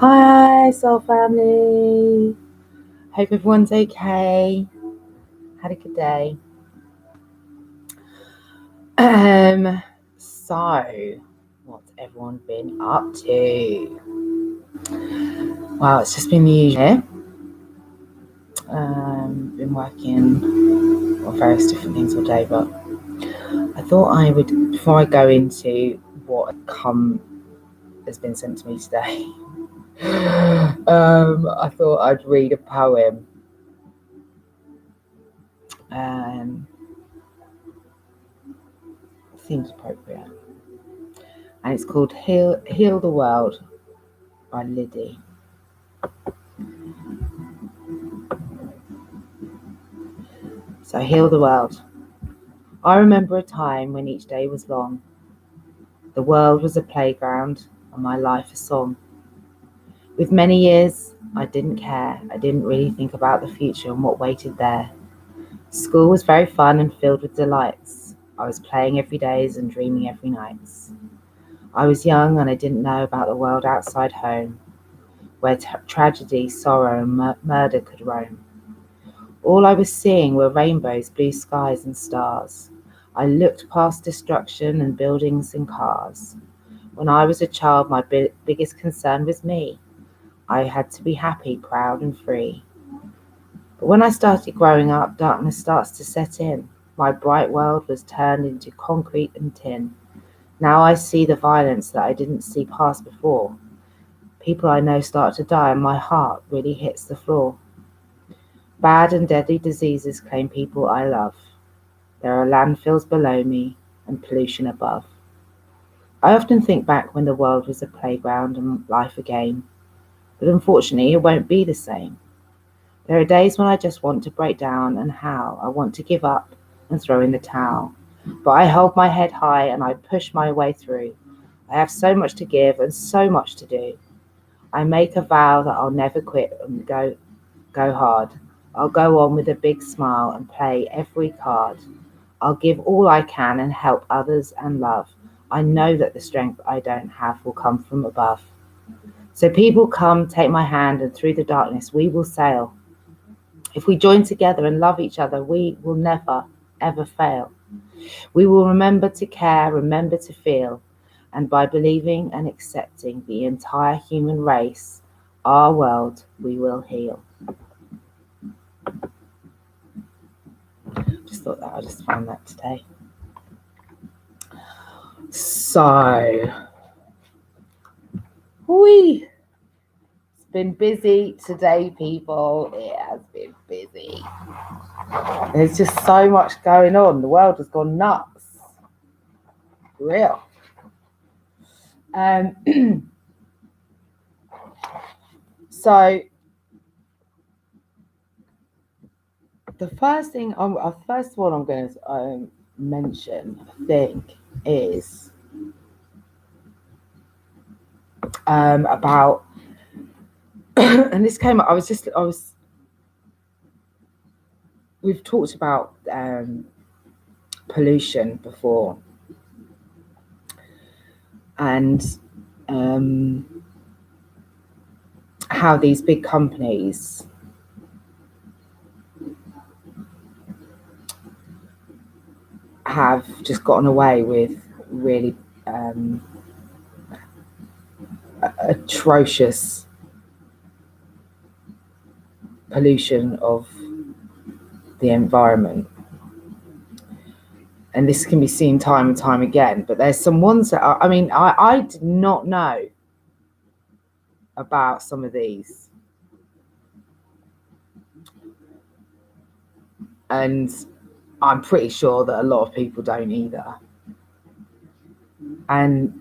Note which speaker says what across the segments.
Speaker 1: Hi, soul family. Hope everyone's okay. Had a good day. So, what's everyone been up to? Well, it's just been the usual. Been working on various different things all day, but I thought I would, before I go into what has been sent to me today, I thought I'd read a poem. Seems appropriate. And it's called Heal the World by Liddy. So, heal the world. I remember a time when each day was long. The world was a playground and my life a song. With many years, I didn't care. I didn't really think about the future and what waited there. School was very fun and filled with delights. I was playing every days and dreaming every nights. I was young and I didn't know about the world outside home, where tragedy, sorrow, and murder could roam. All I was seeing were rainbows, blue skies, and stars. I looked past destruction and buildings and cars. When I was a child, my biggest concern was me. I had to be happy, proud, and free. But when I started growing up, darkness starts to set in. My bright world was turned into concrete and tin. Now I see the violence that I didn't see past before. People I know start to die, and my heart really hits the floor. Bad and deadly diseases claim people I love. There are landfills below me and pollution above. I often think back when the world was a playground and life a game, but unfortunately it won't be the same. There are days when I just want to break down and howl. I want to give up and throw in the towel. But I hold my head high and I push my way through. I have so much to give and so much to do. I make a vow that I'll never quit and go hard. I'll go on with a big smile and play every card. I'll give all I can and help others and love. I know that the strength I don't have will come from above. So people come, take my hand, and through the darkness we will sail. If we join together and love each other, we will never, ever fail. We will remember to care, remember to feel, and by believing and accepting the entire human race, our world we will heal. Just thought that I just found that today. So, it's been busy today, people. It has been busy. There's just so much going on. The world has gone nuts. Real. So, the first thing, first of all, I'm going to mention, I think, is about, and this came up. We've talked about pollution before, and how these big companies have just gotten away with really atrocious pollution of the environment. And this can be seen time and time again, but there's some ones that are, I did not know about some of these. And I'm pretty sure that a lot of people don't either. And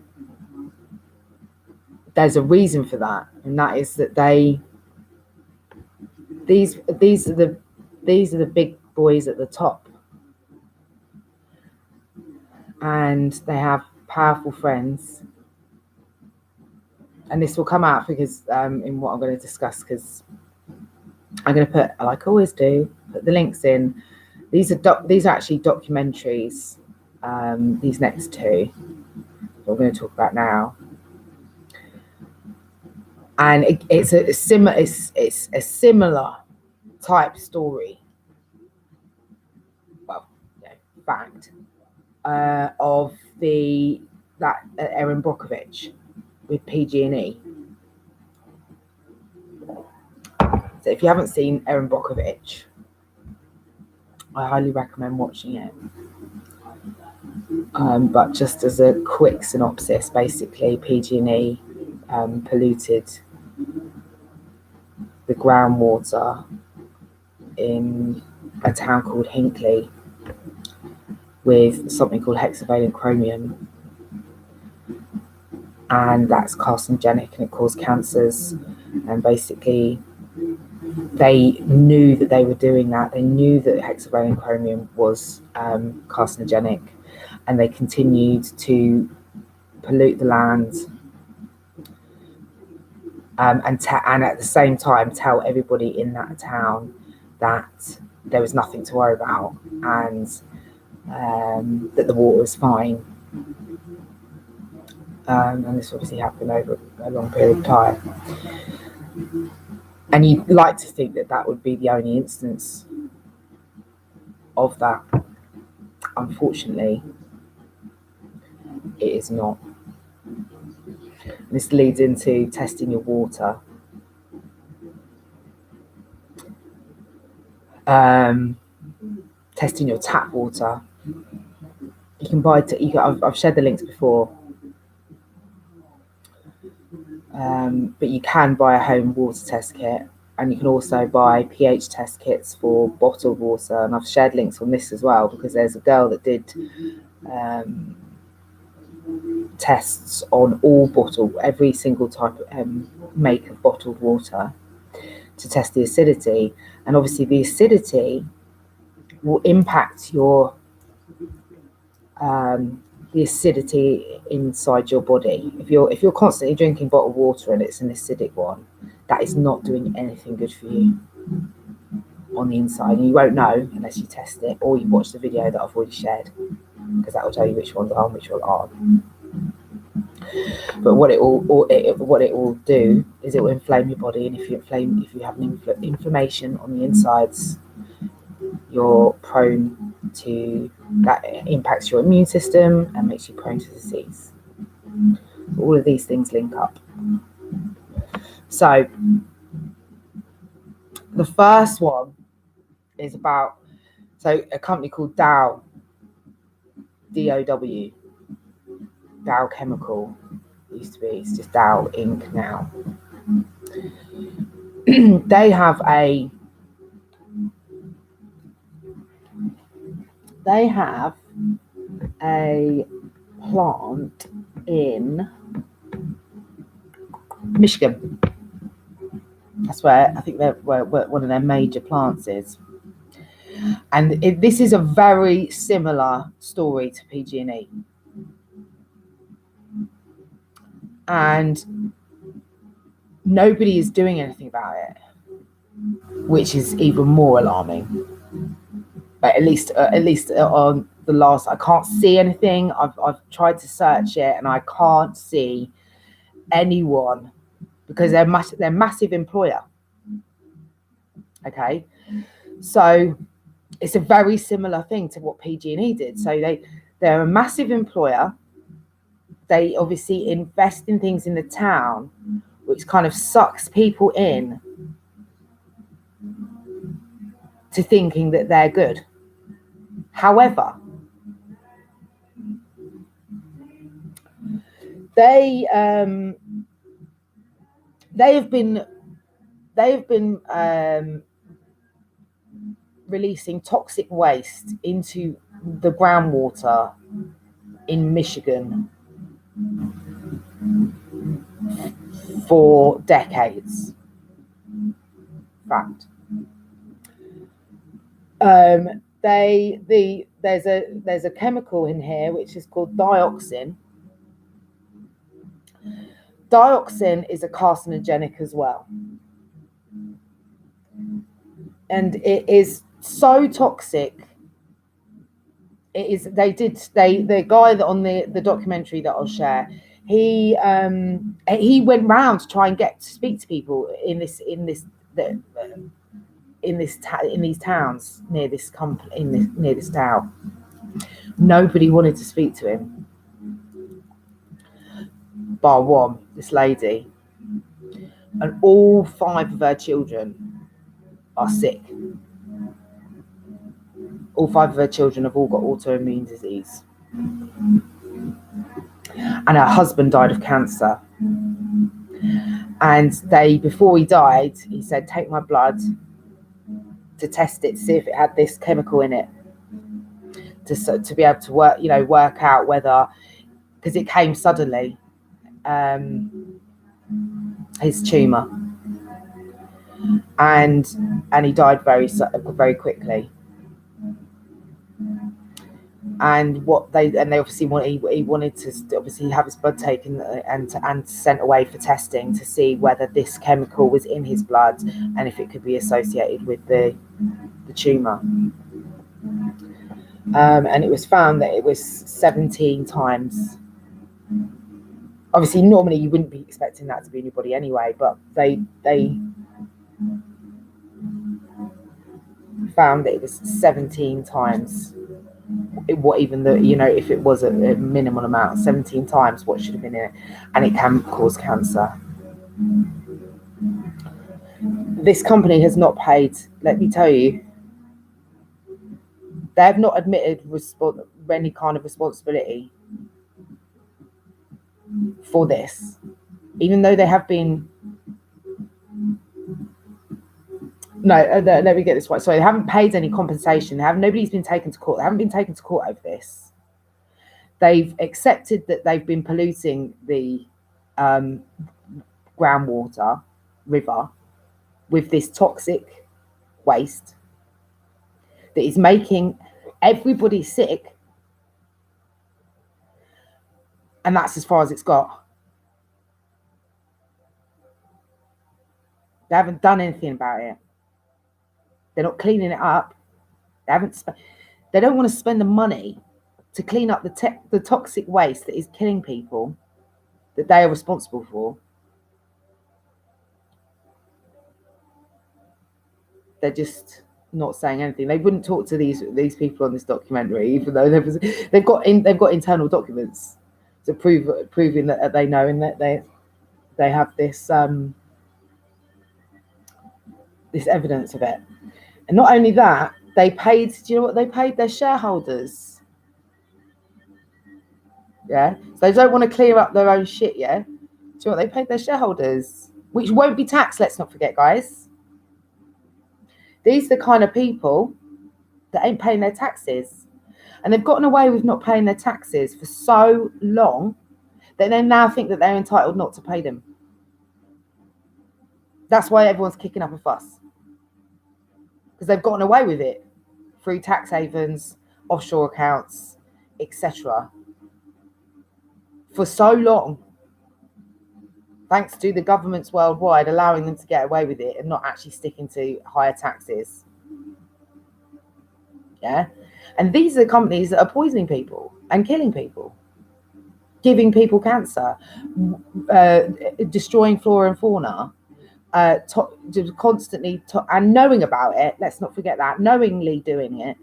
Speaker 1: there's a reason for that, and that is that these are the big boys at the top, and they have powerful friends. And this will come out because in what I'm going to discuss, because I'm going to put, like I always do, put the links in. These are actually documentaries. These next two that we're going to talk about now. And it's a similar type story, well, fact, of that Erin Brockovich with PG&E. So if you haven't seen Erin Brockovich, I highly recommend watching it. But just as a quick synopsis, basically PG&E polluted the groundwater in a town called Hinckley with something called hexavalent chromium, and that's carcinogenic and it caused cancers. And basically they knew that they were doing that. They knew that hexavalent chromium was carcinogenic, and they continued to pollute the land, and at the same time tell everybody in that town that there was nothing to worry about, and that the water was fine. And this obviously happened over a long period of time. And you'd like to think that that would be the only instance of that. Unfortunately, it is not. This leads into testing your water. Testing your tap water. You can buy. I've shared the links before, but you can buy a home water test kit, and you can also buy pH test kits for bottled water. And I've shared links on this as well, because there's a girl that did tests on every single type of make of bottled water to test the acidity. And obviously the acidity will impact your the acidity inside your body. If you're constantly drinking bottled water and it's an acidic one, that is not doing anything good for you on the inside, and you won't know unless you test it or you watch the video that I've already shared, because that will tell you which ones are and which ones aren't. But what it will do is it will inflame your body, and if you have inflammation on the insides, you're prone to that. Impacts your immune system and makes you prone to disease. All of these things link up. So the first one is about a company called Dow, DOW, Dow Chemical. Used to be, it's just Dow Inc. now. They have a plant in Michigan. That's where I think where one of their major plants is. And this is a very similar story to PG&E. And nobody is doing anything about it, which is even more alarming. But at least on the last, I can't see anything. I've tried to search it and I can't see anyone, because they're massive employer. Okay, so it's a very similar thing to what PG&E did. So they're a massive employer. They obviously invest in things in the town, which kind of sucks people in to thinking that they're good. However, they have been releasing toxic waste into the groundwater in Michigan for decades. Fact. There's a chemical in here which is called dioxin. Dioxin is a carcinogenic as well, and it is so toxic it is. The guy that on the documentary that I'll share, he went round to try and get to speak to people in these towns near this near this town. Nobody wanted to speak to him, bar one, this lady, and all 5 of her children are sick. All 5 of her children have all got autoimmune disease. And her husband died of cancer. And before he died, he said, take my blood to test it, to see if it had this chemical in it, to be able to work out whether, because it came suddenly, his tumour. And he died very quickly. And they obviously he wanted to obviously have his blood taken and sent away for testing to see whether this chemical was in his blood and if it could be associated with the tumour. And it was found that it was 17 times. Obviously, normally you wouldn't be expecting that to be in your body anyway, but they found that it was 17 times. If it was a minimal amount, 17 times what should have been in it, and it can cause cancer. This company has not paid, let me tell you, they have not admitted any kind of responsibility for this, even though they have been. No, let me get this right. Sorry, they haven't paid any compensation. Nobody's been taken to court. They haven't been taken to court over this. They've accepted that they've been polluting the groundwater river with this toxic waste that is making everybody sick. And that's as far as it's got. They haven't done anything about it. They're not cleaning it up. They don't want to spend the money to clean up the toxic waste that is killing people that they are responsible for. They're just not saying anything. They wouldn't talk to these people on this documentary, even though they've got internal documents to proving that they know and that they have this evidence of it. And not only that, they paid, do you know what they paid their shareholders? Yeah. So they don't want to clear up their own shit, yeah? Do you know what they paid their shareholders? Which won't be taxed, let's not forget, guys. These are the kind of people that ain't paying their taxes. And they've gotten away with not paying their taxes for so long that they now think that they're entitled not to pay them. That's why everyone's kicking up a fuss. Because they've gotten away with it through tax havens, offshore accounts, etc. for so long, thanks to the governments worldwide allowing them to get away with it and not actually sticking to higher taxes. Yeah. And these are the companies that are poisoning people and killing people, giving people cancer, destroying flora and fauna. Constantly and knowing about it, let's not forget that, knowingly doing it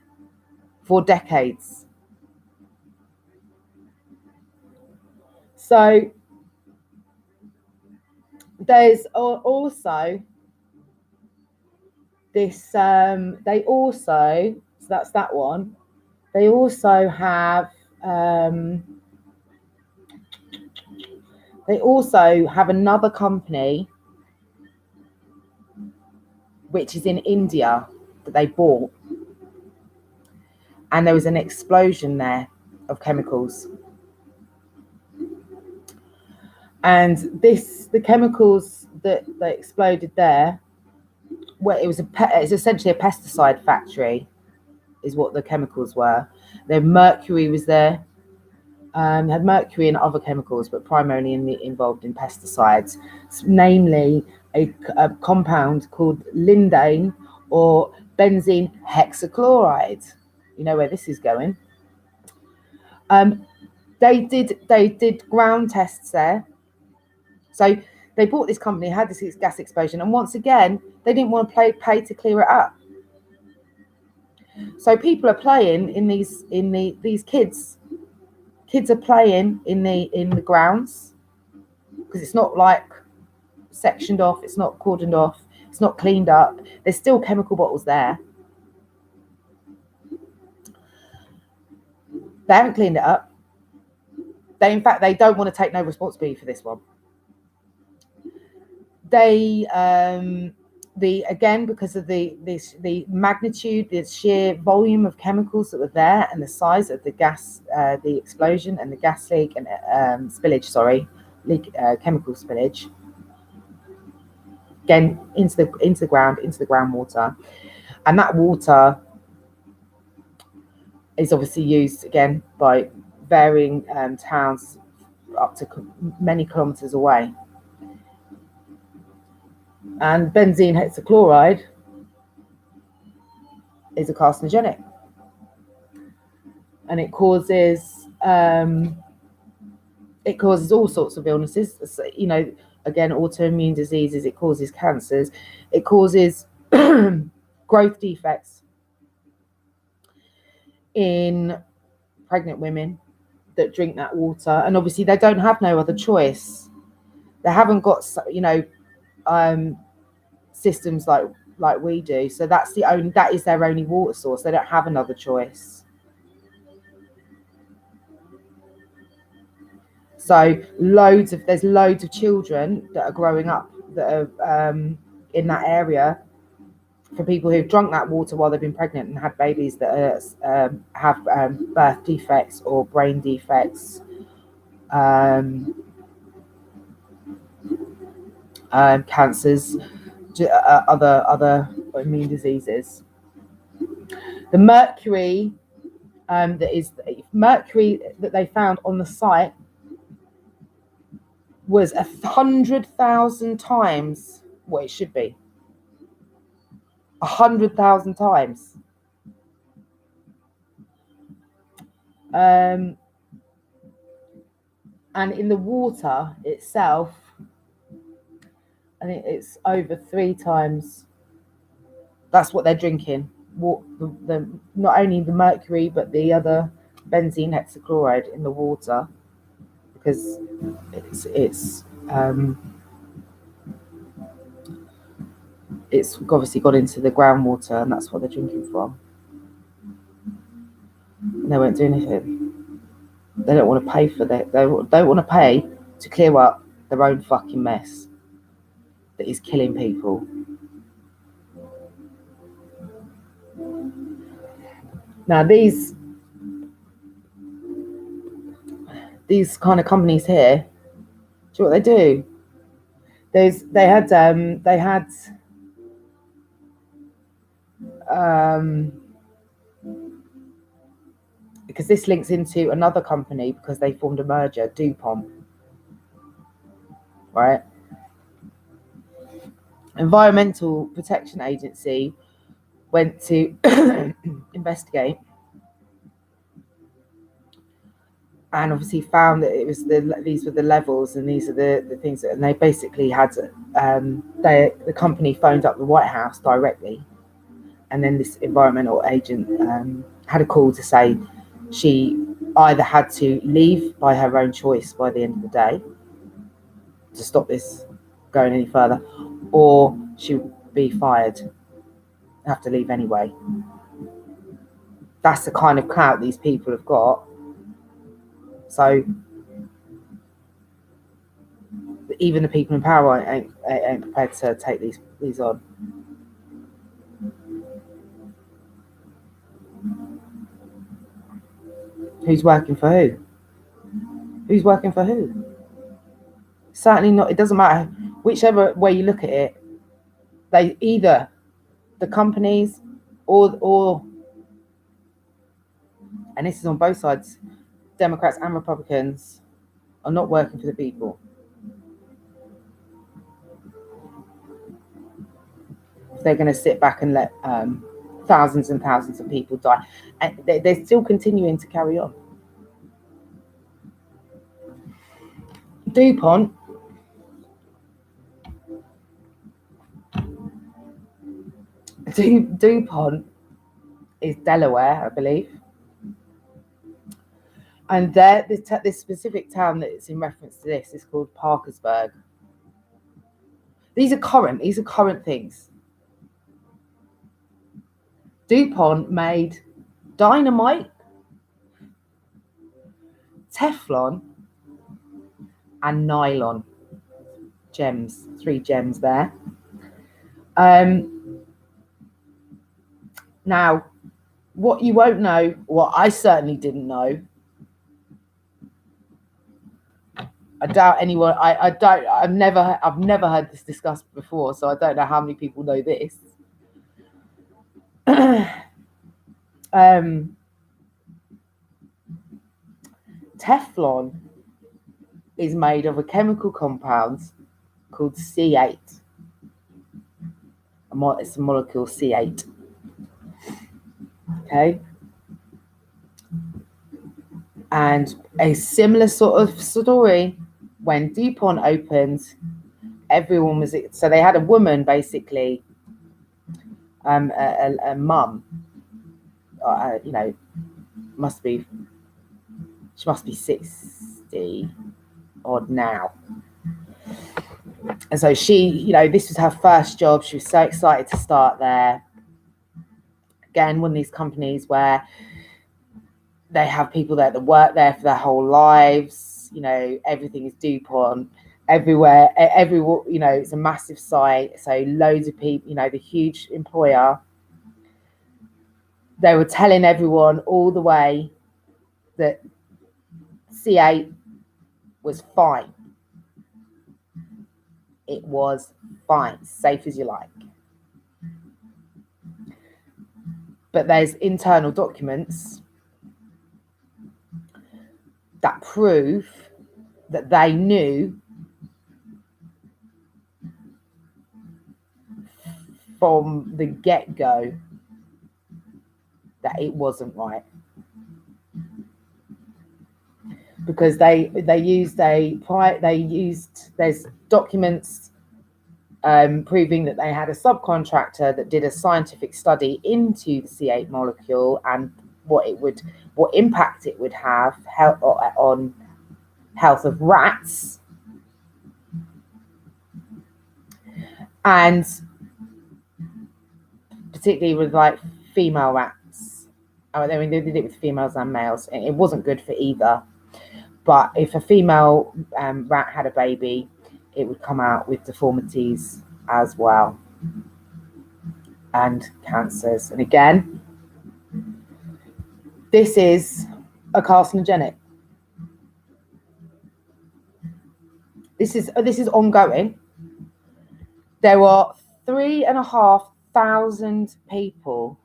Speaker 1: for decades. So there's also this so that's that one. They also have another company which is in India that they bought, and there was an explosion there of chemicals. And the chemicals that they exploded there, well, it's essentially a pesticide factory, is what the chemicals were. The mercury was there. Had mercury and other chemicals, but primarily involved in pesticides, namely a compound called lindane or benzene hexachloride. You know where this is going. They did ground tests there. So they bought this company, had this gas explosion, and once again, they didn't want to pay to clear it up. So people are playing in these kids are playing in the grounds, because it's not like sectioned off, it's not cordoned off, it's not cleaned up. There's still chemical bottles there. They haven't cleaned it up. In fact, they don't want to take no responsibility for this one. They because of the magnitude, the sheer volume of chemicals that were there, and the size of the gas, the explosion and the gas leak and chemical spillage, again into the groundwater, and that water is obviously used again by varying towns up to many kilometers away. And benzene hexachloride is a carcinogenic, and it causes all sorts of illnesses. You know, again, autoimmune diseases. It causes cancers. It causes growth defects in pregnant women that drink that water, and obviously they don't have no other choice. They haven't got, you know, systems like we do, so that is their only water source. They don't have another choice. So there's loads of children that are growing up that are in that area, for people who've drunk that water while they've been pregnant and had babies that have birth defects or brain defects, cancers, other immune diseases. The mercury that they found on the site was 100,000 times what it should be. 100,000 times. And in the water itself, I think it's over 3 times. That's what they're drinking. Not only the mercury, but the other benzene hexachloride in the water, because it's obviously got into the groundwater, and that's what they're drinking from. And they won't do anything. They don't want to pay for that. They don't want to pay to clear up their own fucking mess that is killing people. Now these kind of companies here, do you know what they do? They had because this links into another company, because they formed a merger, DuPont, right? Environmental Protection Agency went to investigate, and obviously found that it was these were the levels, and these are the things and they basically had the company phoned up the White House directly, and then this environmental agent had a call to say she either had to leave by her own choice by the end of the day to stop this going any further, or she would be fired, have to leave anyway. That's the kind of clout these people have got. So even the people in power ain't prepared to take these on. Who's working for who? Who's working for who? Certainly not. It doesn't matter. Whichever way you look at it, they either the companies or and this is on both sides, Democrats and Republicans, are not working for the people. They're going to sit back and let thousands and thousands of people die, and they're still continuing to carry on. DuPont is Delaware, I believe. And there, this specific town that it's in reference to this is called Parkersburg. These are current things. DuPont made dynamite, Teflon, and nylon. Gems, 3 gems there. Now, what you won't know, what I certainly didn't know, I doubt anyone. I've never heard this discussed before, so I don't know how many people know this. Teflon is made of a chemical compound called C8. It's a molecule C8. Okay. And a similar sort of story when DuPont opened, everyone was, so they had a woman basically, a mum, you know, she must be 60 odd now. And so she, you know, this was her first job. She was so excited to start there. Again, one of these companies where they have people that work there for their whole lives. You know, everything is DuPont everywhere. You know, it's a massive site. So loads of people, you know, the huge employer. They were telling everyone all the way that C8 was fine. It was fine, safe as you like. But there's internal documents that prove that they knew from the get-go that it wasn't right. Because there's documents proving that they had a subcontractor that did a scientific study into the C8 molecule and what impact it would have on health of rats, and particularly with like female rats. I mean, they did it with females and males, and it wasn't good for either. But if a female rat had a baby, it would come out with deformities as well and cancers. And again, this is a carcinogenic. This is ongoing. There are 3,500 people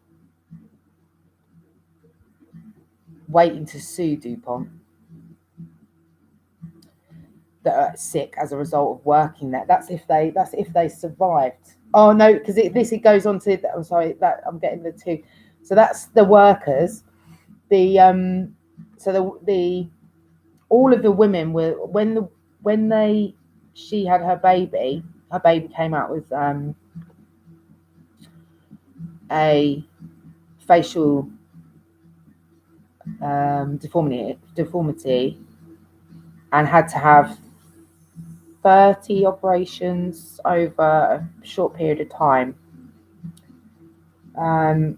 Speaker 1: waiting to sue DuPont that are sick as a result of working there. That's if they survived. Oh no, because it goes on to. I'm sorry, that I'm getting the two. So that's the workers. All of the women were when she had her baby. Her baby came out with a facial deformity, and had to have 30 operations over a short period of time. And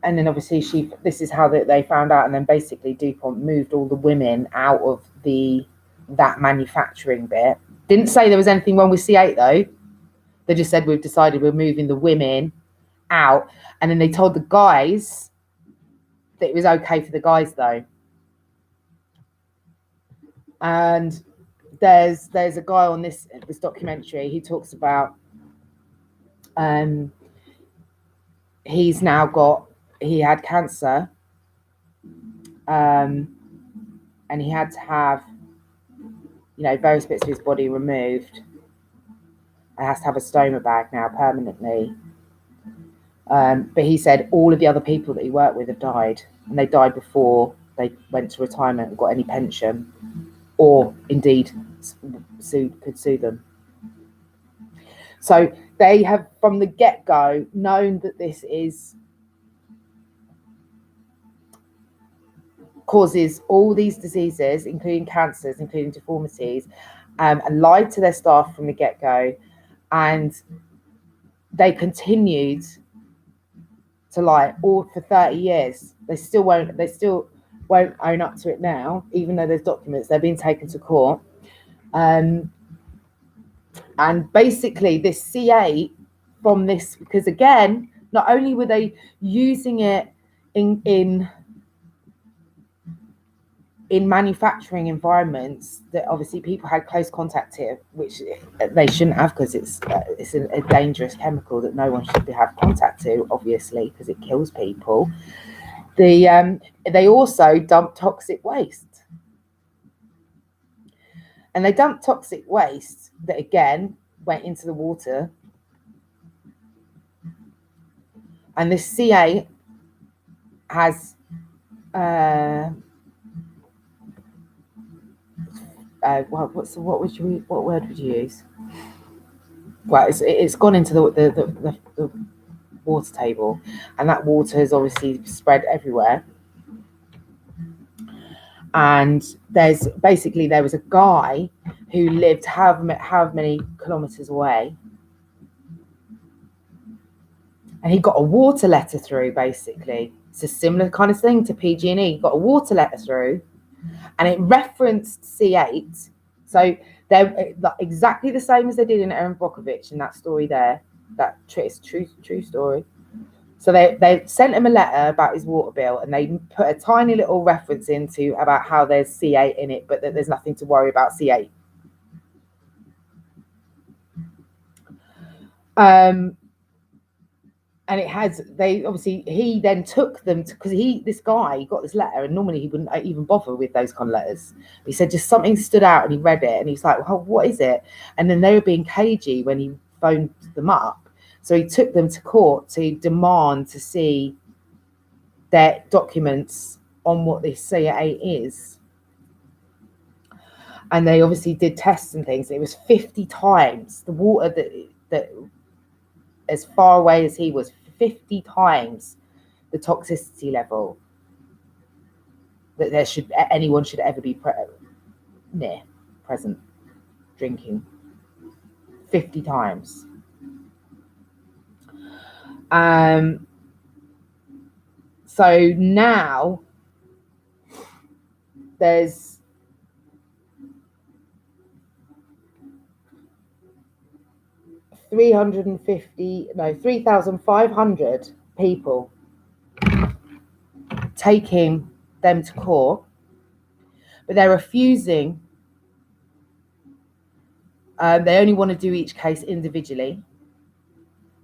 Speaker 1: then obviously this is how they found out, and then basically DuPont moved all the women out of that manufacturing bit. Didn't say there was anything wrong with C8 though. They just said, we've decided we're moving the women out. And then they told the guys that it was okay for the guys though. And there's a guy on this documentary. He talks about he had cancer, and he had to have, you know, various bits of his body removed. And has to have a stoma bag now permanently. But he said all of the other people that he worked with have died, and they died before they went to retirement and got any pension, or indeed could sue them. So they have, from the get-go, known that this causes all these diseases, including cancers, including deformities, and lied to their staff from the get-go, and they continued to lie all for 30 years. They still won't own up to it now, even though there's documents. They're being taken to court. And basically this C8 from this, because again, not only were they using it in manufacturing environments that obviously people had close contact to, which they shouldn't have, because it's a dangerous chemical that no one should have contact to, obviously, because it kills people. They also dump toxic waste, and they dumped toxic waste that again went into the water. And this C8 has what word would you use? Well, it's gone into the water table, and that water has obviously spread everywhere. And there was a guy who lived how many kilometers away, and he got a water letter through. Basically, it's a similar kind of thing to PG&E. He got a water letter through, and it referenced C8. So they're exactly the same as they did in Erin Brockovich in that story there. That is true story. So they sent him a letter about his water bill, and they put a tiny little reference into about how there's C8 in it, but that there's nothing to worry about C8. And it has, he then took them to, because this guy got this letter, and normally he wouldn't even bother with those kind of letters. He said just something stood out, and he read it, and he's like, well, what is it? And then they were being cagey when he phoned them up. So he took them to court to demand to see their documents on what this C8 is. And they obviously did tests and things. It was 50 times the water that as far away as he was, 50 times the toxicity level that anyone should ever be present drinking. 50 times. So now there's 3,500 people taking them to court, but they're refusing. They only want to do each case individually.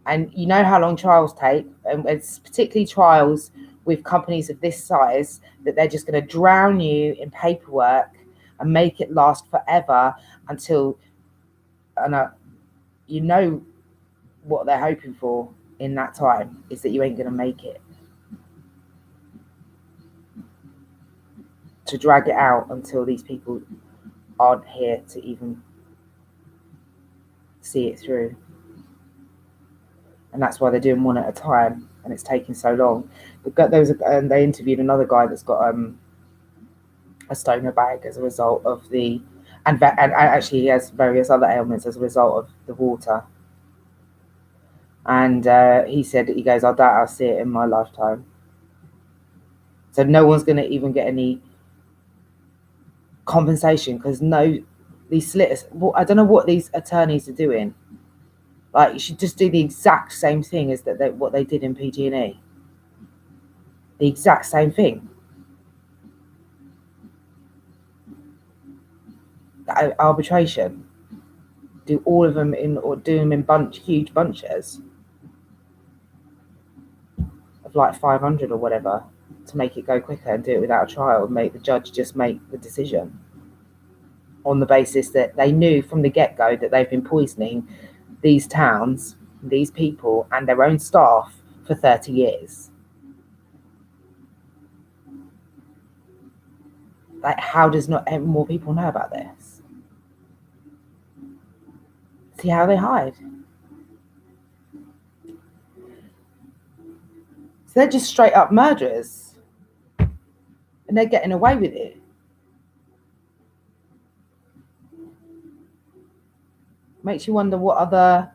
Speaker 1: And you know how long trials take, and it's particularly trials with companies of this size, that they're just going to drown you in paperwork and make it last forever until, you know what they're hoping for in that time is that you ain't going to make it. To drag it out until these people aren't here to even see it through. And that's why they're doing one at a time, and it's taking so long. And they interviewed another guy that's got a stoner bag as a result of and actually he has various other ailments as a result of the water. And he said, he goes, I doubt I'll see it in my lifetime. So no one's going to even get any compensation, because these slitters, I don't know what these attorneys are doing. Like, you should just do the exact same thing as what they did in PG&E. The exact same thing. Arbitration. Do all of them do them in huge bunches of like 500 or whatever, to make it go quicker, and do it without a trial, and make the judge just make the decision on the basis that they knew from the get-go that they've been poisoning these towns, these people, and their own staff for 30 years. Like, how does not more people know about this? See how they hide. So they're just straight up murderers. And they're getting away with it. Makes you wonder what other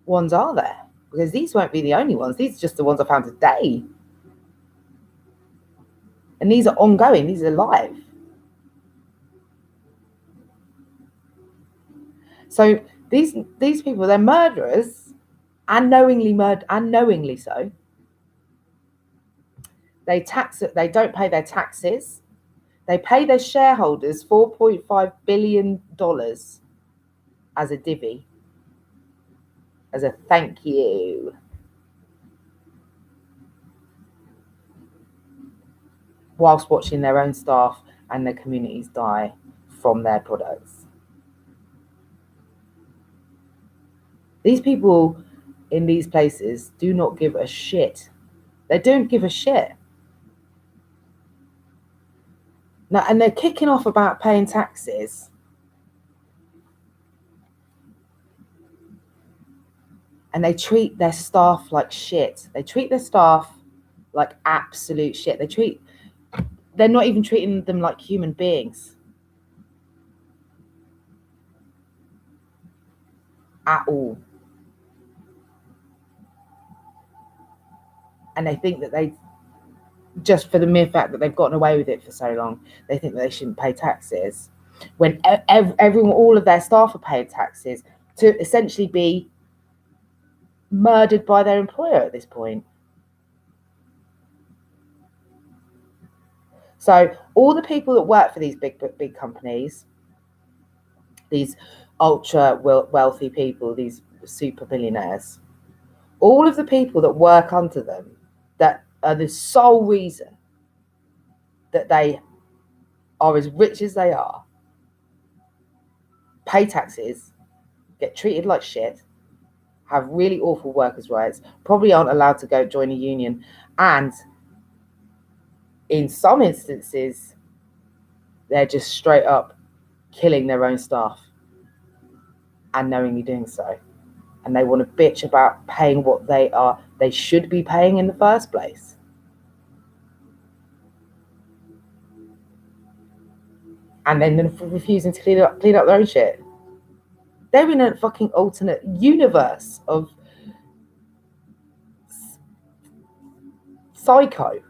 Speaker 1: ones are there? Because these won't be the only ones. These are just the ones I found today. And these are ongoing. These are live. So these people, they're murderers, unknowingly so. They don't pay their taxes. They pay their shareholders $4.5 billion as a divvy, as a thank you. Whilst watching their own staff and their communities die from their products. These people in these places do not give a shit. They don't give a shit. Now, and they're kicking off about paying taxes. And they treat their staff like shit. They treat their staff like absolute shit. They're not even treating them like human beings. At all. And they think that just for the mere fact that they've gotten away with it for so long, they think that they shouldn't pay taxes. When all of their staff are paying taxes to essentially be murdered by their employer at this point. So all the people that work for these big companies, these ultra wealthy people, these super billionaires, all of the people that work under them, that are the sole reason that they are as rich as they are, pay taxes, get treated like shit, have really awful workers' rights, probably aren't allowed to go join a union, and in some instances, they're just straight up killing their own staff and knowingly doing so. And they want to bitch about paying what they should be paying in the first place. And then refusing to clean up their own shit. They're in a fucking alternate universe of psycho.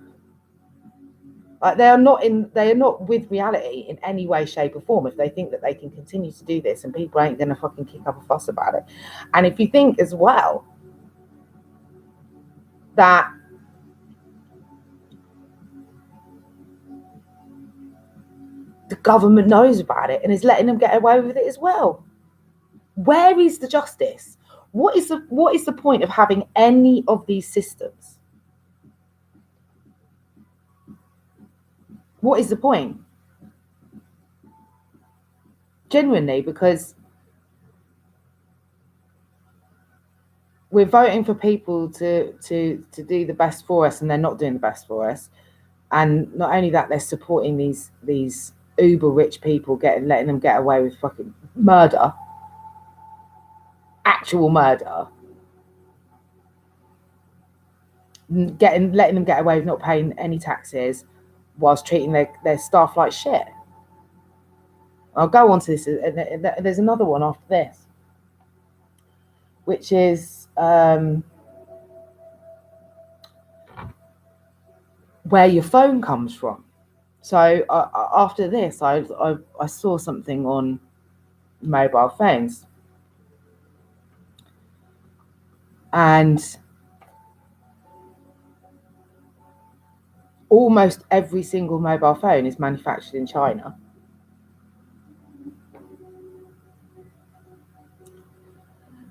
Speaker 1: Like they are not with reality in any way, shape, or form if they think that they can continue to do this and people ain't gonna fucking kick up a fuss about it. And if you think as well that the government knows about it and is letting them get away with it as well, where is the justice? What is the point of having any of these systems? What is the point? Genuinely, because we're voting for people to do the best for us, and they're not doing the best for us. And not only that, they're supporting these uber rich people, letting them get away with fucking murder, actual murder, letting them get away with not paying any taxes, whilst treating their staff like shit. I'll go on to this. There's another one after this, which is where your phone comes from. So after this, I saw something on mobile phones, and almost every single mobile phone is manufactured in China.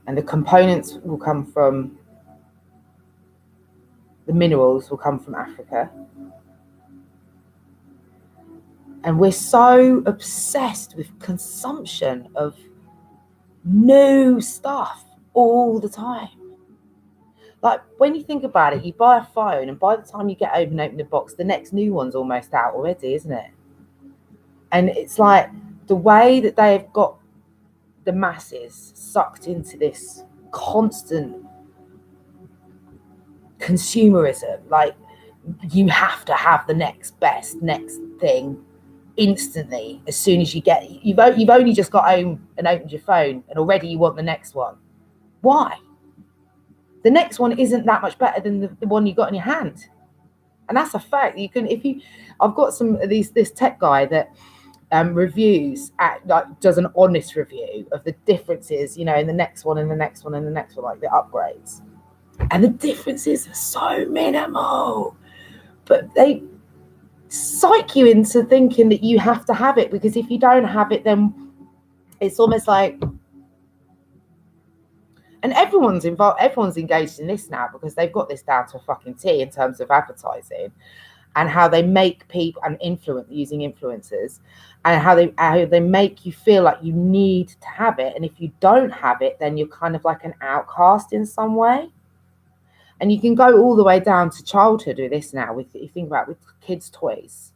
Speaker 1: And the components will come from, the minerals will come from Africa. And we're so obsessed with consumption of new stuff all the time. Like when you think about it, you buy a phone and by the time you get home and open the box, the next new one's almost out already, isn't it? And it's like the way that they've got the masses sucked into this constant consumerism, like you have to have the next best next thing instantly. As soon as you've only just got home and opened your phone and already you want the next one. Why? The next one isn't that much better than the one you got in your hand. And that's a fact. I've got some of this tech guy that reviews does an honest review of the differences, in the next one and the next one and the next one, like the upgrades. And the differences are so minimal, but they psych you into thinking that you have to have it, because if you don't have it, then it's almost like, and everyone's involved, everyone's engaged in this now because they've got this down to a fucking T in terms of advertising and how they make people and using influencers, and how they make you feel like you need to have it, and if you don't have it, then you're kind of like an outcast in some way. And you can go all the way down to childhood with this now. If you think about it, with kids' toys,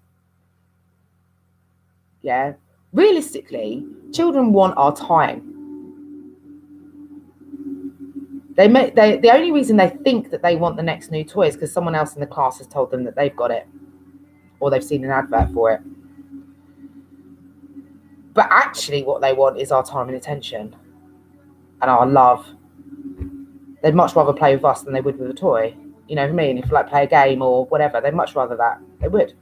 Speaker 1: yeah, realistically, children want our time. The only reason they think that they want the next new toy is because someone else in the class has told them that they've got it, or they've seen an advert for it. But actually what they want is our time and attention and our love. They'd much rather play with us than they would with a toy. You know what I mean? If play a game or whatever, they'd much rather that. They would.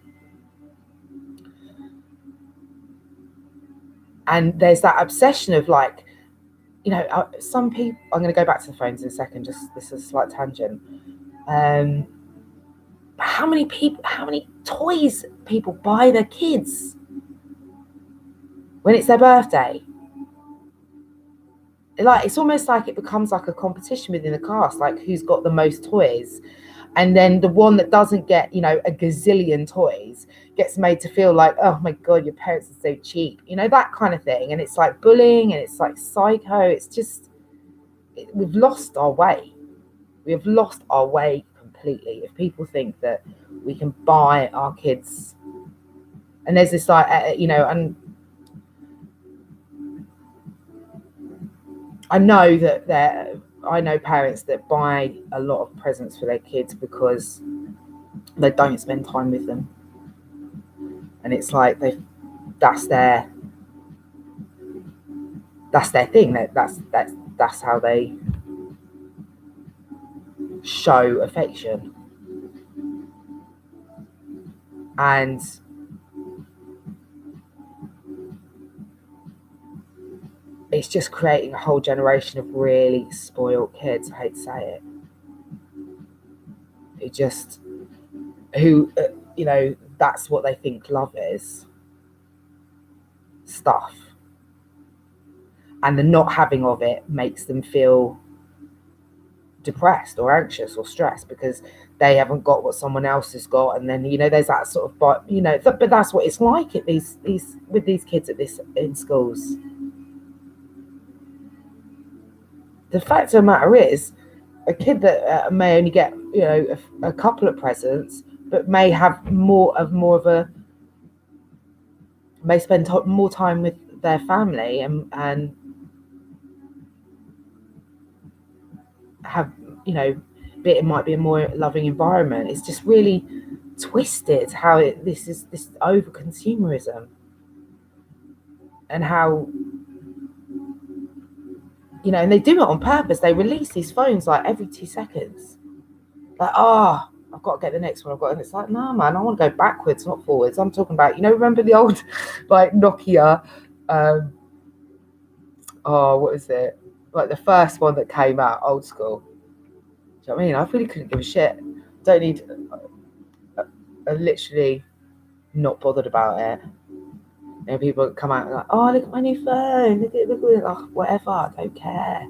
Speaker 1: And there's that obsession of some people, I'm going to go back to the phones in a second, just this is a slight tangent. How many toys people buy their kids when it's their birthday? It's almost like it becomes like a competition within the class, like who's got the most toys. And then the one that doesn't get, a gazillion toys gets made to feel like, oh my God, your parents are so cheap, that kind of thing. And it's like bullying, and it's like psycho. It's just, we've lost our way. We have lost our way completely. If people think that we can buy our kids, and there's this and I know parents that buy a lot of presents for their kids because they don't spend time with them, and it's like that's their thing. That's how they show affection. And it's just creating a whole generation of really spoiled kids. I hate to say it. That's what they think love is. Stuff. And the not having of it makes them feel depressed or anxious or stressed because they haven't got what someone else has got. And then, there's that sort of, but that's what it's like with these kids in schools. The fact of the matter is, a kid that may only get, a couple of presents, but may have may spend more time with their family and have, it might be a more loving environment. It's just really twisted how this is this over consumerism, and how, and they do it on purpose. They release these phones like every 2 seconds. Like, I've got to get the next one. And it's like, no, man, I want to go backwards, not forwards. I'm talking about, remember the old like Nokia, what is it? Like the first one that came out, old school. Do you know what I mean? I really couldn't give a shit. Don't need, I'm literally not bothered about it. People come out and like, oh, look at my new phone. Look at it. Oh, whatever. I don't care.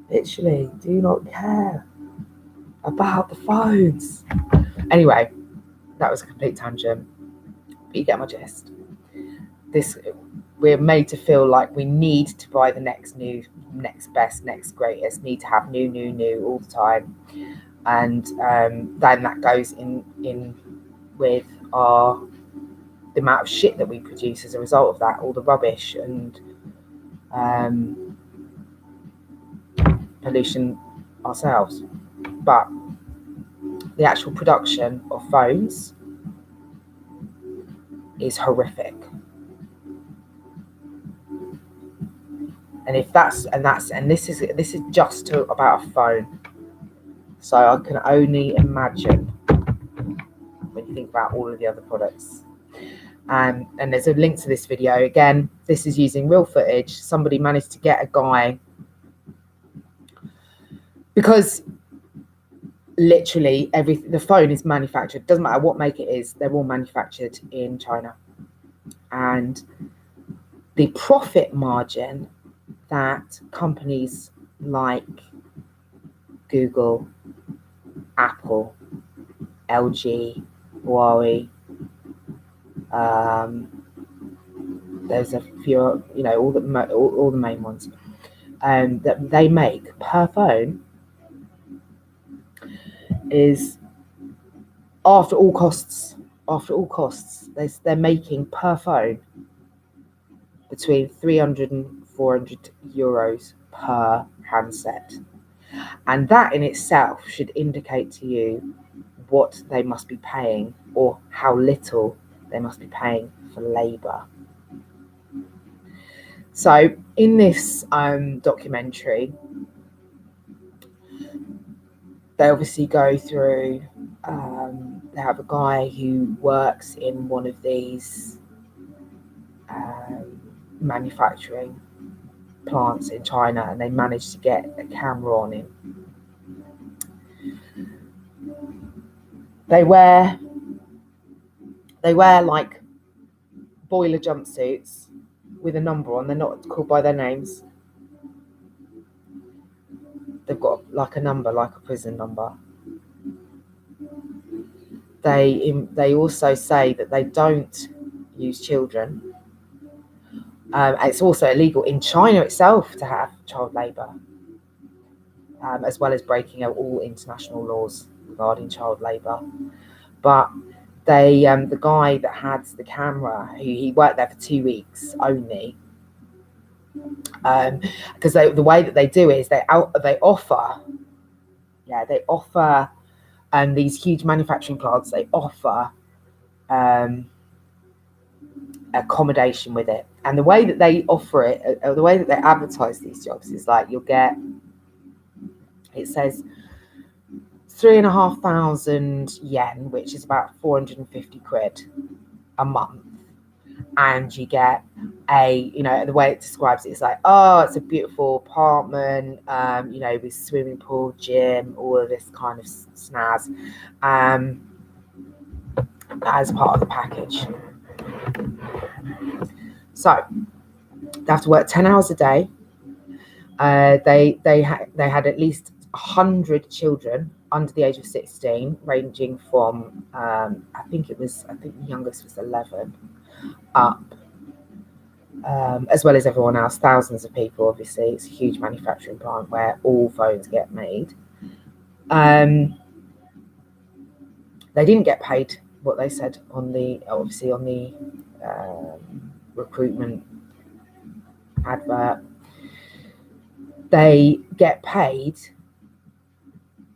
Speaker 1: Literally, do not care about the phones. Anyway, that was a complete tangent. But you get my gist. We're made to feel like we need to buy the next new, next best, next greatest. Need to have new all the time, and then that goes in with our the amount of shit that we produce as a result of that, all the rubbish and pollution ourselves. But the actual production of phones is horrific. And this is just about a phone. So I can only imagine when you think about all of the other products. And there's a link to this video. Again, this is using real footage. Somebody managed to get a guy, because literally the phone is manufactured. Doesn't matter what make it is, they're all manufactured in China. And the profit margin that companies like Google, Apple, LG, Huawei, there's a few, all the main ones, that they make per phone is after all costs, they're making per phone between 300 and 400 euros per handset. And that in itself should indicate to you what they must be paying, or how little they must be paying for labour. So in this documentary, they obviously go through, they have a guy who works in one of these manufacturing plants in China, and they managed to get a camera on him. They wear like boiler jumpsuits with a number on. They're not called by their names. They've got like a number, like a prison number. They also say that they don't use children. It's also illegal in China itself to have child labour, as well as breaking out all international laws regarding child labour. But the guy that had the camera, he worked there for 2 weeks only, because the way that they do it is they offer these huge manufacturing plants, they offer accommodation with it. And the way that they offer it, or the way that they advertise these jobs, is like it says 3,500 yen, which is about 450 quid a month. And you get the way it describes it is like, oh, it's a beautiful apartment, with swimming pool, gym, all of this kind of snaz, as part of the package. So they have to work 10 hours a day. They had at least 100 children under the age of 16, ranging from I think the youngest was 11 up, as well as everyone else, thousands of people. Obviously, it's a huge manufacturing plant where all phones get made. They didn't get paid what they said on the recruitment advert. They get paid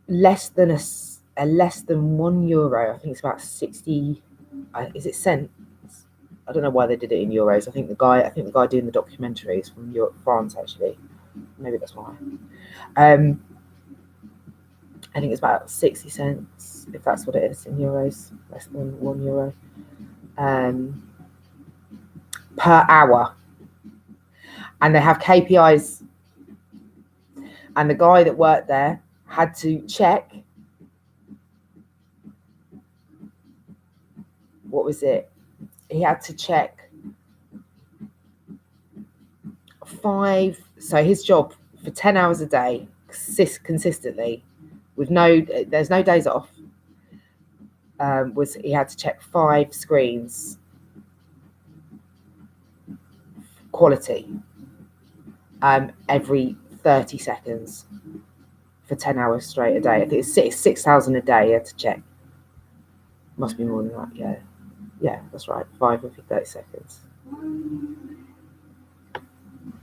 Speaker 1: less than €1. I think it's about 60. Is it cents? I don't know why they did it in euros. I think the guy doing the documentary is from France, actually. Maybe that's why. I think it's about 60 cents, if that's what it is in euros, less than €1 per hour. And they have KPIs. And the guy that worked there had to check, what was it? He had to check 5. So his job for 10 hours a day, consistently, there's no days off, was he had to check 5 screens, quality, every 30 seconds for 10 hours straight a day. I think it's 6,000 a day he had to check. Must be more than that, yeah. Yeah, that's right. 5 every 30 seconds.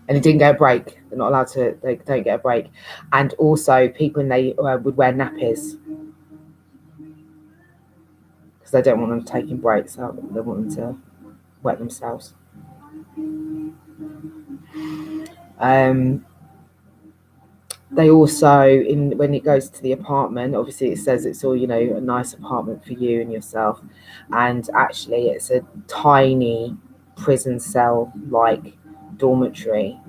Speaker 1: And it didn't get a break. They're not allowed to. They don't get a break. And also, people would wear nappies because they don't want them taking breaks. So they want them to wet themselves. They also, when it goes to the apartment, obviously it says it's all, a nice apartment for you and yourself. And actually it's a tiny prison cell like dormitory,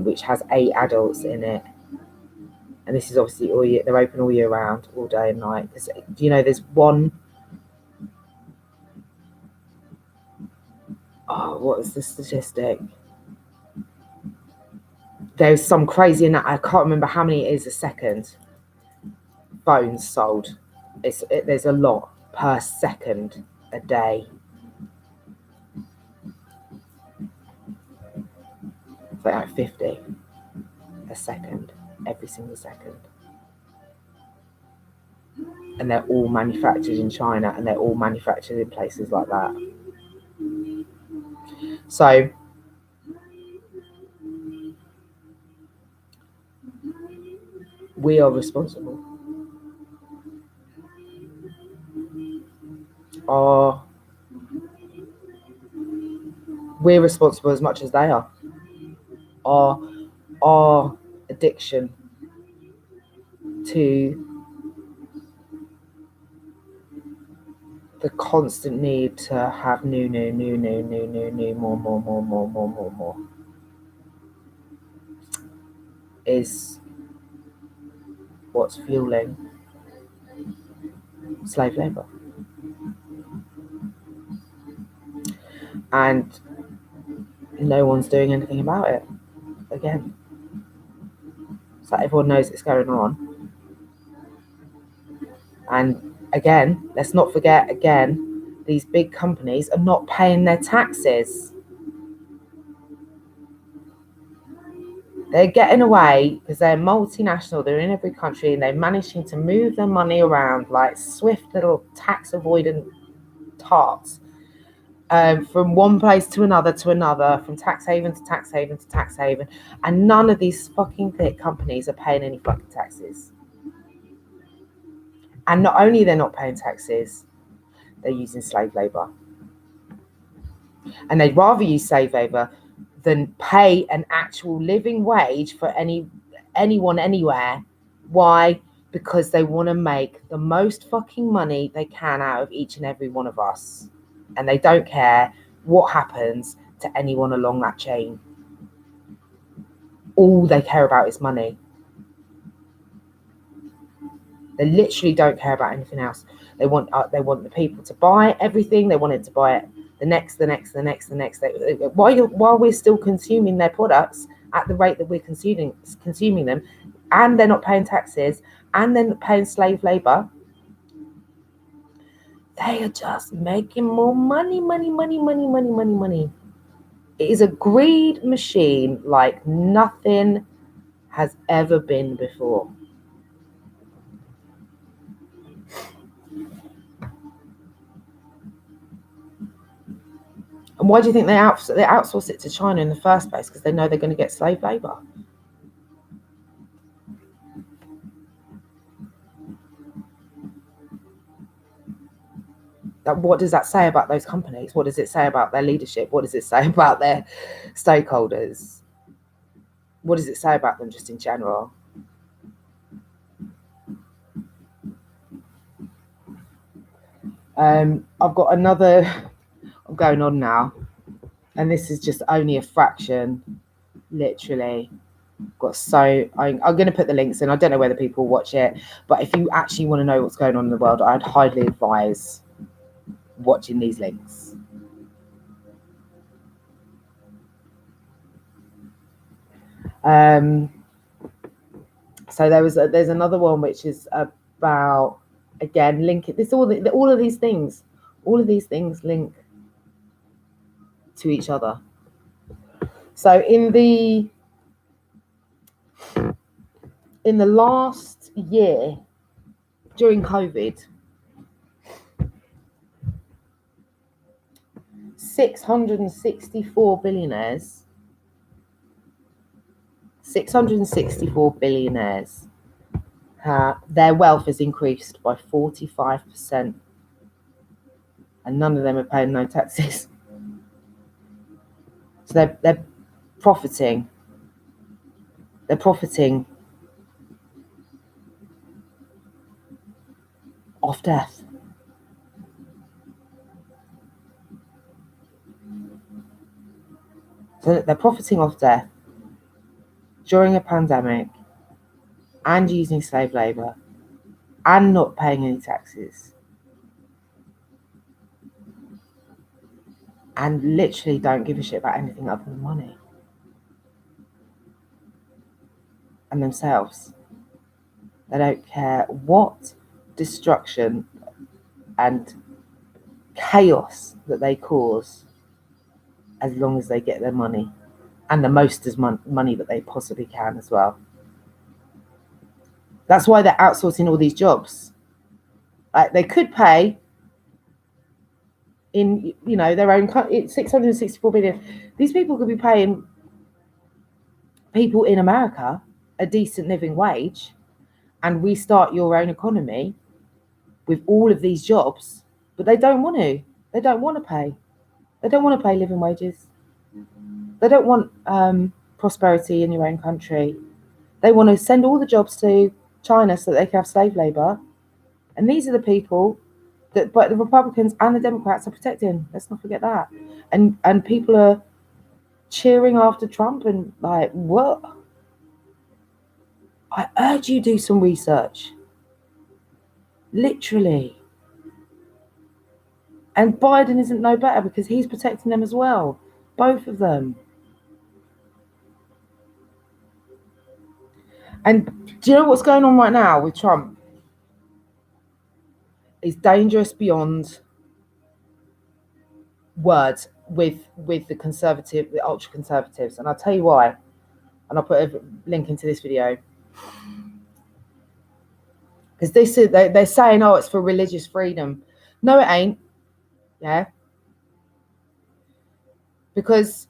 Speaker 1: which has 8 adults in it. And this is obviously all year, they're open all year round, all day and night. There's one, what is the statistic? There's some crazy, and I can't remember how many it is a second, phones sold. There's a lot per second a day. It's like 50 a second, every single second. And they're all manufactured in China, and they're all manufactured in places like that. So we are responsible. We're responsible as much as they are. Our addiction to the constant need to have new, more, is what's fueling slave labour. And no one's doing anything about it. Again, so everyone knows it's going on. And again, let's not forget, these big companies are not paying their taxes. They're getting away because they're multinational, they're in every country, and they're managing to move their money around like swift little tax avoidant tarts, from one place to another, from tax haven to tax haven to tax haven. And none of these fucking big companies are paying any fucking taxes. And not only they're not paying taxes, they're using slave labour. And they'd rather use slave labour than pay an actual living wage for anyone anywhere. Why? Because they want to make the most fucking money they can out of each and every one of us. And they don't care what happens to anyone along that chain. All they care about is money. They literally don't care about anything else. They want the people to buy everything. They want it to buy it the next. While we're still consuming their products at the rate that we're consuming them, and they're not paying taxes, and they're not paying slave labor, they are just making more money. It is a greed machine like nothing has ever been before. And why do you think they outsource it to China in the first place? Because they know they're going to get slave labor. What does that say about those companies? What does it say about their leadership? What does it say about their stakeholders? What does it say about them just in general? I've got another, I'm going on now, and this is just only a fraction, literally. I'm going to put the links in. I don't know whether people watch it, but if you actually want to know what's going on in the world, I'd highly advise watching these links. So there's another one which is about, again, link it. This all of these things link to each other. So in the last year, during COVID, 664 billionaires. 664 billionaires. Their wealth has increased by 45%. And none of them are paying no taxes. So they're profiting. They're profiting off death. So they're profiting off death during a pandemic and using slave labour and not paying any taxes. And literally don't give a shit about anything other than money and themselves. They don't care what destruction and chaos that they cause, as long as they get their money, and the most as money that they possibly can as well. That's why they're outsourcing all these jobs. Like, they could pay in, their own country, 664 billion. These people could be paying people in America a decent living wage and restart your own economy with all of these jobs, but they don't want to. They don't want to pay. They don't want to pay living wages. They don't want prosperity in your own country. They want to send all the jobs to China so that they can have slave labor. And these are the people that but the Republicans and the Democrats are protecting. Let's not forget that. And people are cheering after Trump and like, what? I urge you do some research. Literally. And Biden isn't no better because he's protecting them as well. Both of them. And do you know what's going on right now with Trump? It's dangerous beyond words with the ultra conservatives. And I'll tell you why. And I'll put a link into this video. Because they're saying, oh, it's for religious freedom. No, it ain't. Yeah. Because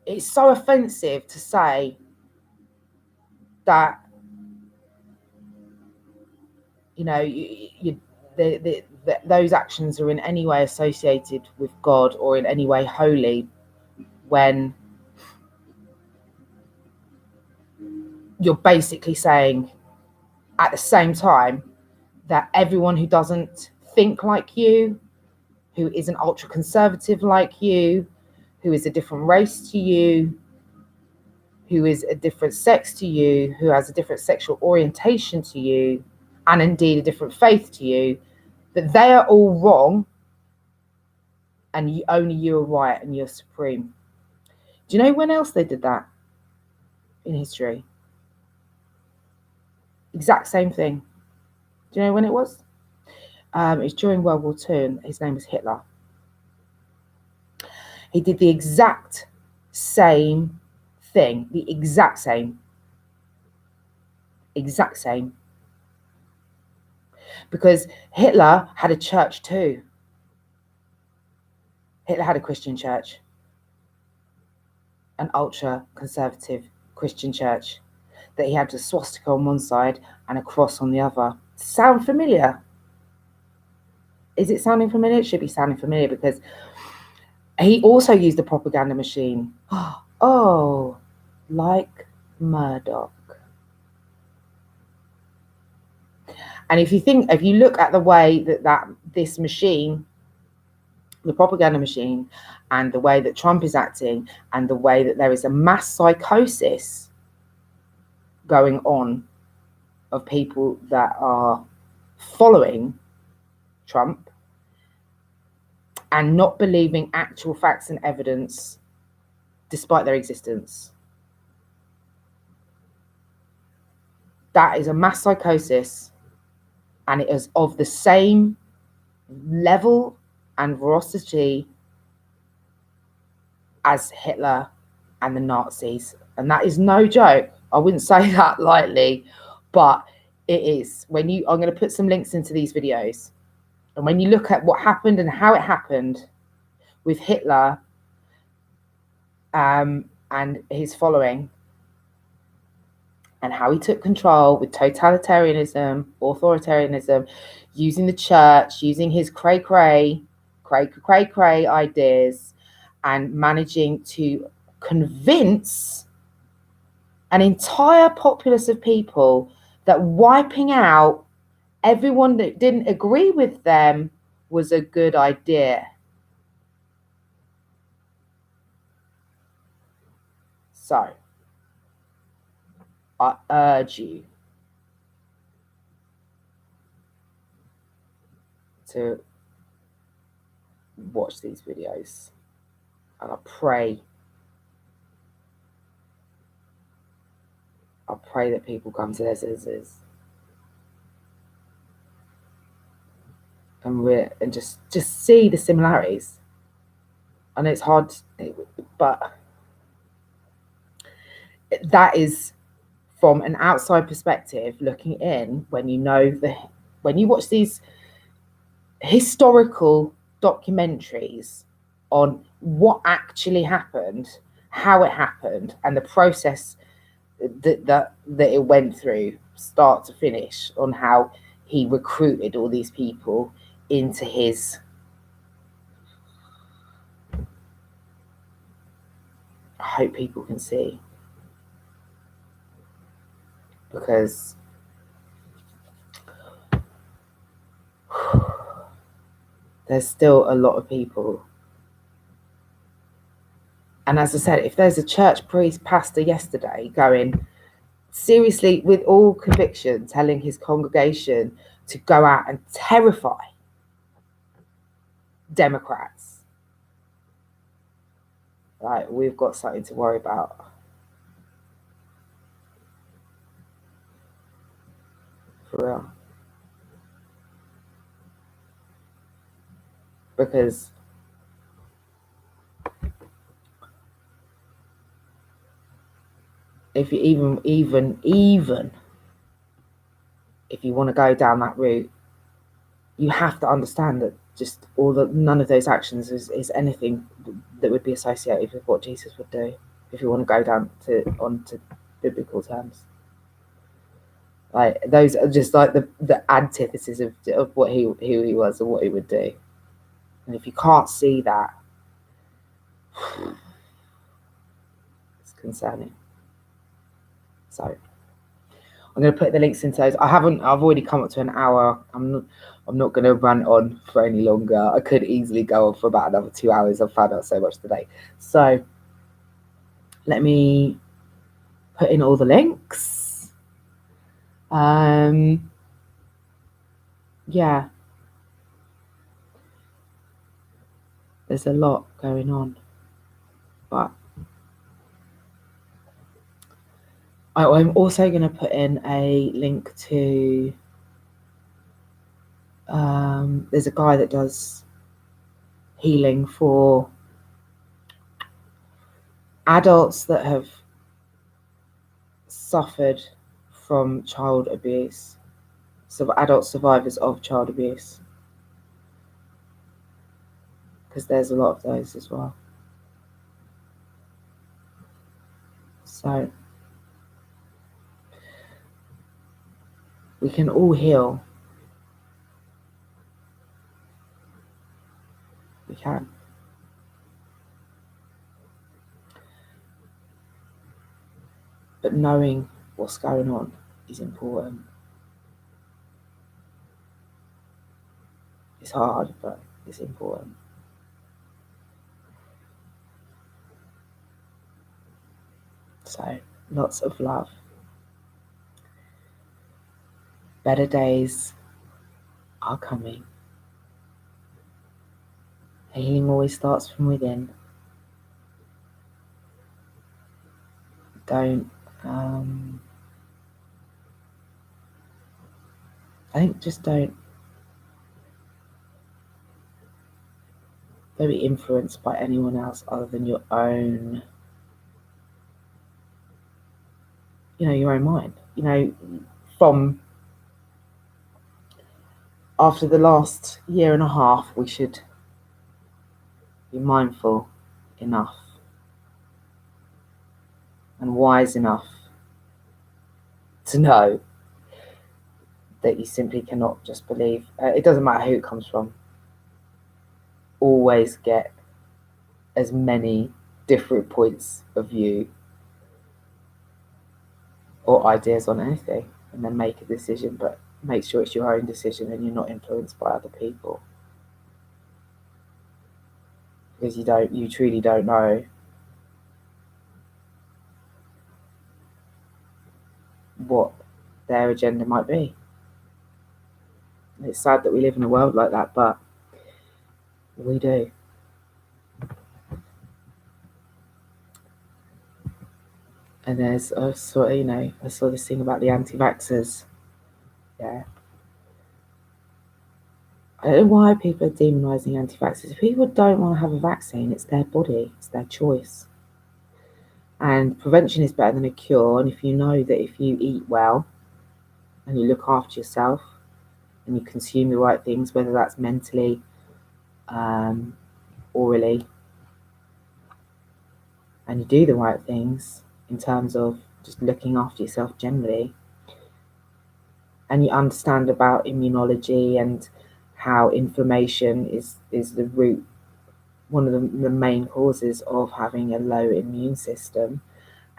Speaker 1: it's so offensive to say that, those actions are in any way associated with God or in any way holy, when you're basically saying at the same time that everyone who doesn't think like you, who isn't ultra conservative like you, who is a different race to you, who is a different sex to you, who has a different sexual orientation to you, and indeed a different faith to you, that they are all wrong and only you are right and you're supreme. Do you know when else they did that in history? Exact same thing. Do you know when it was? It was during World War II, and his name was Hitler. He did the exact same thing, the exact same. Because Hitler had a church too. Hitler had a Christian church, an ultra conservative Christian church, that he had a swastika on one side and a cross on the other. Sound familiar? Is it sounding familiar? It should be sounding familiar, because he also used the propaganda machine. Oh, like Murdoch. And if you look at the way that this machine, the propaganda machine, and the way that Trump is acting, and the way that there is a mass psychosis going on of people that are following Trump and not believing actual facts and evidence despite their existence. That is a mass psychosis, and it is of the same level and ferocity as Hitler and the Nazis. And that is no joke. I wouldn't say that lightly, but it is. I'm going to put some links into these videos. And when you look at what happened and how it happened with Hitler and his following, and how he took control with totalitarianism, authoritarianism, using the church, using his cray ideas, and managing to convince an entire populace of people that wiping out everyone that didn't agree with them was a good idea. So, I urge you to watch these videos, and I pray that people come to their senses and just see the similarities. I know it's hard, but that is from an outside perspective looking in. When you watch these historical documentaries on what actually happened, how it happened, and the process that it went through, start to finish, on how he recruited all these people into his I hope people can see, because there's still a lot of people. And as I said, if there's a church priest pastor yesterday going seriously with all conviction, telling his congregation to go out and terrify Democrats, like, we've got something to worry about. For real. Because if you even if you want to go down that route, you have to understand that just none of those actions is anything that would be associated with what Jesus would do, if you want to go down onto biblical terms. Like, those are just like the antithesis of what who he was and what he would do. And if you can't see that, it's concerning. So I'm going to put the links into those. I've already come up to an hour. I'm not going to run on for any longer. I could easily go on for about another 2 hours. I've found out so much today. So let me put in all the links. Yeah. There's a lot going on. But I'm also going to put in a link to, there's a guy that does healing for adults that have suffered from child abuse, so adult survivors of child abuse, because there's a lot of those as well. So we can all heal. We can. But knowing what's going on is important. It's hard, but it's important. So, lots of love. Better days are coming. Healing always starts from within. Don't be influenced by anyone else other than your own, your own mind. From after the last year and a half, we should be mindful enough and wise enough to know that you simply cannot just believe. It doesn't matter who it comes from. Always get as many different points of view or ideas on anything, and then make a decision, but make sure it's your own decision and you're not influenced by other people. Because you truly don't know what their agenda might be. And it's sad that we live in a world like that, but we do. And there's I saw this thing about the anti-vaxxers. Yeah. I don't know why people are demonising anti-vaxxers. If people don't want to have a vaccine, it's their body, it's their choice. And prevention is better than a cure. And if you know that if you eat well and you look after yourself and you consume the right things, whether that's mentally, orally, and you do the right things in terms of just looking after yourself generally, and you understand about immunology and how inflammation is the root, one of the main causes of having a low immune system.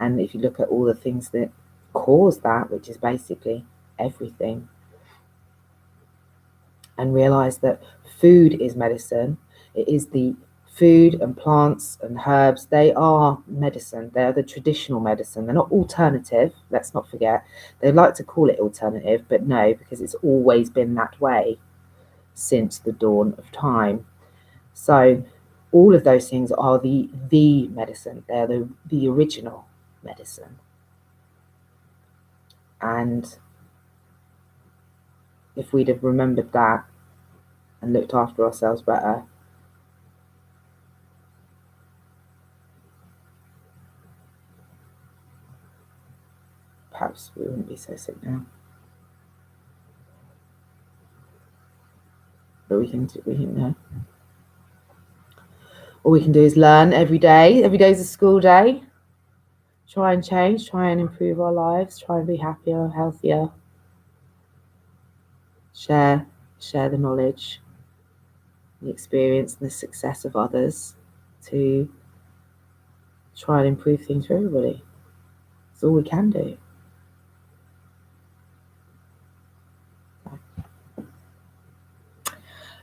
Speaker 1: And if you look at all the things that cause that, which is basically everything, and realize that food is medicine. It is the food and plants and herbs. They are medicine. They're the traditional medicine. They're not alternative. Let's not forget. They like to call it alternative, but no, because it's always been that way since the dawn of time. So all of those things are the medicine. They're the original medicine. And if we'd have remembered that and looked after ourselves better, perhaps we wouldn't be so sick now. But we can all we can do is learn every day. Every day is a school day. Try and change, try and improve our lives, try and be happier, healthier. Share the knowledge, the experience, and the success of others to try and improve things for everybody. That's all we can do.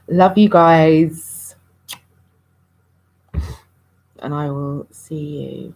Speaker 1: Love you guys. And I will see you